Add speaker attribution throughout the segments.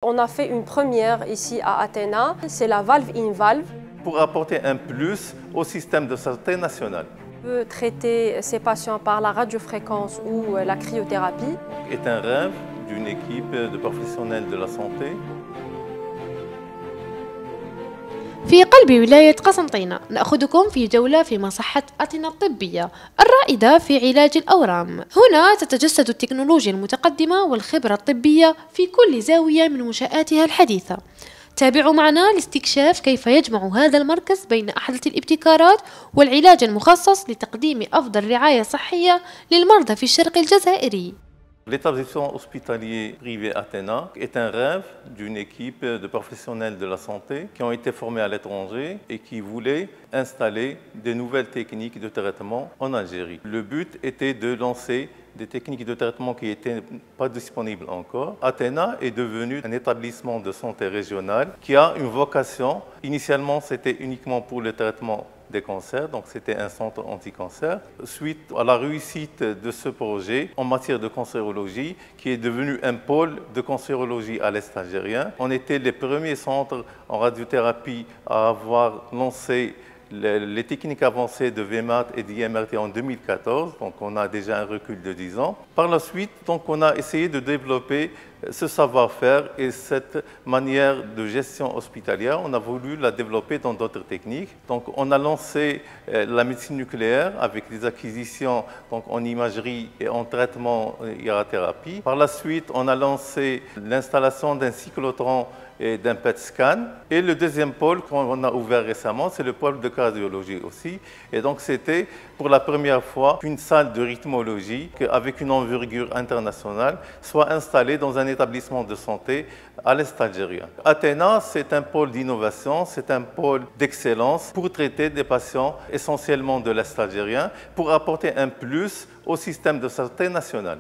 Speaker 1: On a fait une première ici à Athéna, c'est la valve-in-valve.
Speaker 2: Pour apporter un plus au système de santé national.
Speaker 1: On peut traiter ces patients par la radiofréquence ou la cryothérapie.
Speaker 2: C'est un rêve d'une équipe de professionnels de la santé.
Speaker 3: في قلب ولاية قسنطينة نأخذكم في جولة في مصحة أتينا الطبية الرائدة في علاج الأورام. هنا تتجسد التكنولوجيا المتقدمة والخبرة الطبية في كل زاوية من منشآتها الحديثة. تابعوا معنا لاستكشاف كيف يجمع هذا المركز بين أحدث الابتكارات والعلاج المخصص لتقديم أفضل رعاية صحية للمرضى في الشرق الجزائري.
Speaker 2: L'établissement hospitalier privé Athéna est un rêve d'une équipe de professionnels de la santé qui ont été formés à l'étranger et qui voulaient installer de nouvelles techniques de traitement en Algérie. Le but était de lancer des techniques de traitement qui n'étaient pas disponibles encore. Athéna est devenu un établissement de santé régional qui a une vocation. Initialement, c'était uniquement pour le traitement des cancers, donc c'était un centre anti-cancer. Suite à la réussite de ce projet en matière de cancérologie, qui est devenu un pôle de cancérologie à l'Est algérien, on était les premiers centres en radiothérapie à avoir lancé les techniques avancées de VMAT et d'IMRT en 2014, donc on a déjà un recul de 10 ans. Par la suite, donc, on a essayé de développer ce savoir-faire et cette manière de gestion hospitalière, on a voulu la développer dans d'autres techniques. Donc on a lancé la médecine nucléaire avec des acquisitions donc, en imagerie et en traitement irathérapie. Par la suite, on a lancé l'installation d'un cyclotron et d'un PET scan. Et le deuxième pôle qu'on a ouvert récemment, c'est le pôle de cardiologie aussi. Et donc c'était pour la première fois qu'une salle de rythmologie avec une envergure internationale soit installée dans un établissement de santé à l'Est algérien. Athéna, c'est un pôle d'innovation, c'est un pôle d'excellence pour traiter des patients essentiellement de l'Est algérien, pour apporter un plus au système de santé national.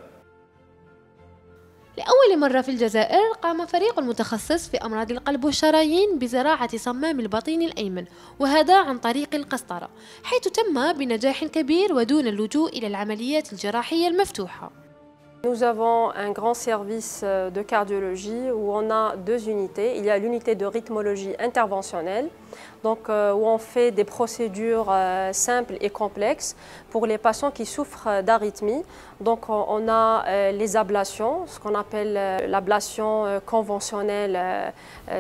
Speaker 3: لأول مرة في الجزائر قام فريق متخصص في أمراض القلب والشرايين بزراعة صمام البطين الأيمن، وهذا عن طريق القسطرة، حيث تم بنجاح كبير ودون اللجوء إلى العمليات الجراحية المفتوحة.
Speaker 1: Nous avons un grand service de cardiologie où on a deux unités. Il y a l'unité de rythmologie interventionnelle, donc où on fait des procédures simples et complexes pour les patients qui souffrent d'arythmie. Donc on a les ablations, ce qu'on appelle l'ablation conventionnelle,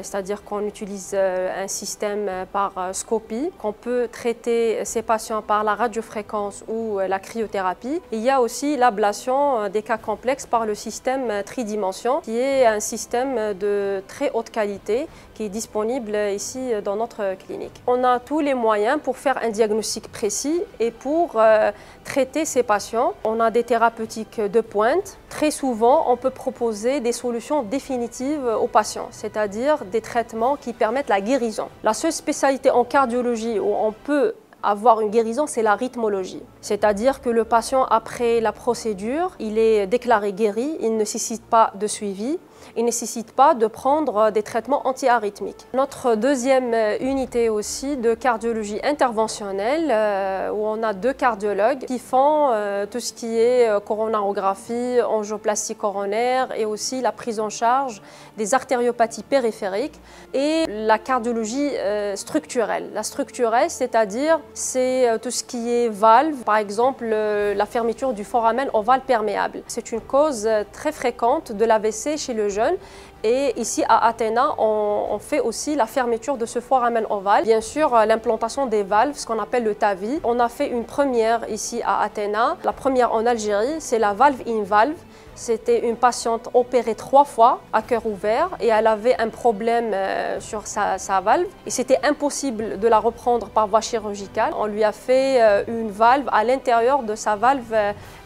Speaker 1: c'est-à-dire qu'on utilise un système par scopie, qu'on peut traiter ces patients par la radiofréquence ou la cryothérapie. Il y a aussi l'ablation des cas complexe par le système tridimension, qui est un système de très haute qualité qui est disponible ici dans notre clinique. On a tous les moyens pour faire un diagnostic précis et pour traiter ces patients. On a des thérapeutiques de pointe. Très souvent, on peut proposer des solutions définitives aux patients, c'est-à-dire des traitements qui permettent la guérison. La seule spécialité en cardiologie où on peut avoir une guérison, c'est la rythmologie. C'est-à-dire que le patient, après la procédure, il est déclaré guéri, il ne nécessite pas de suivi, il ne nécessite pas de prendre des traitements anti-arythmiques. Notre deuxième unité aussi de cardiologie interventionnelle, où on a deux cardiologues qui font tout ce qui est coronarographie, angioplastie coronaire et aussi la prise en charge des artériopathies périphériques et la cardiologie structurelle. La structurelle, c'est-à-dire c'est tout ce qui est valve, par exemple la fermeture du foramen ovale perméable. C'est une cause très fréquente de l'AVC chez le jeune. Et ici à Athéna, on fait aussi la fermeture de ce foramen ovale. Bien sûr, l'implantation des valves, ce qu'on appelle le TAVI. On a fait une première ici à Athéna. La première en Algérie, c'est la valve-in-valve. C'était une patiente opérée 3 fois à cœur ouvert et elle avait un problème sur sa valve. Et c'était impossible de la reprendre par voie chirurgicale. On lui a fait une valve à l'intérieur de sa valve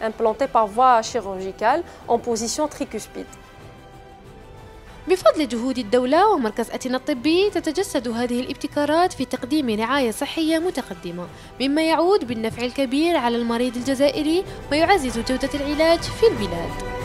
Speaker 1: implantée par voie chirurgicale en position tricuspide.
Speaker 3: بفضل جهود الدولة ومركز أتينا الطبي تتجسد هذه الابتكارات في تقديم رعاية صحية متقدمة، مما يعود بالنفع الكبير على المريض الجزائري ويعزز جودة العلاج في البلاد.